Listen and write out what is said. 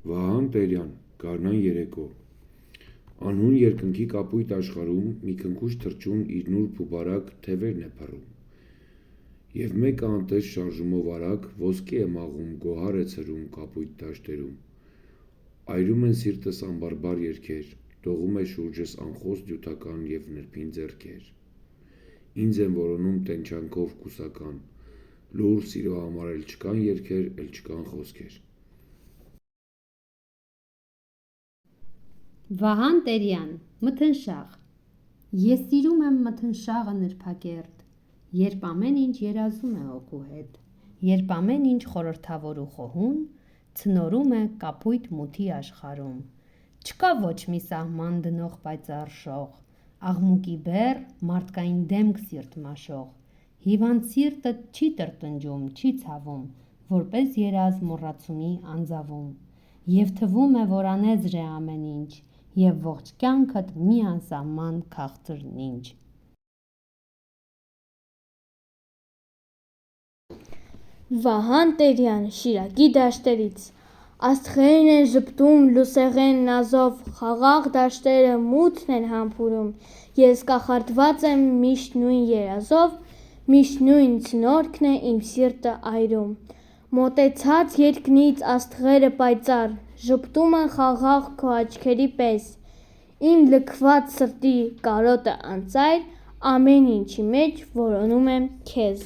Վահան Տերյան, գարնան երեկո։ Անհուն երկնքի կապույտ աշխարհում մի քնքուշ թռչուն իր նուրբ ու բարակ թևերն է փռում։ Եվ մեկը անտես շարժումով արագ ոսկի է մաղում, գոհար է ցրում կապույտ դաշտերում։ Այրում են սիրտս անբարբար երգեր, դողում է շուրջս անխոս դյութական և նրբին ձեռքեր։ Ինձ են որոնում տենչանքով կուսական, լուռ սիրո համար էլ չկան երգեր, էլ չկան խոսքեր։ Վահան Տերյան, մթնշաղ։ Ես սիրում եմ մթնշաղը նրբակերտ, երբ ամեն ինչ երազում է հոգու հետ, երբ ամեն ինչ խորհրդավոր ու խոհուն ցնորում է կապույտ մութի աշխարհում։ Չկա ոչ մի սահման դնող պայծառ շող, աղմուկի բեռ, մարդկային դեմք սիրտ մաշող։ Հիվանդ սիրտը չի տրտնջում, չի ցավում, որպես երազ մոռացումի անձավում։ Եվ թվում է, որ անեզր է ամեն ինչ, և ողջ կյանքդ մի անսահման քաղցր նինջ։ Վահան Տերյան, Շիրակի դաշտերից։ Աստղերն են ժպտում լուսեղեն նազով, խաղաղ դաշտերը մութն են համբուրում, ես կախարդված եմ միշտ նույն երազով, միշտ նույն ցնորքն է իմ սիրտը այրում։ Մոտեցած երկնից աստղերը պայծառ, ժպտում են խաղաղ քո աչքերի պես, իմ լքված սրտի կարոտը անծայր, ամեն ինչի մեջ որոնում եմ քեզ։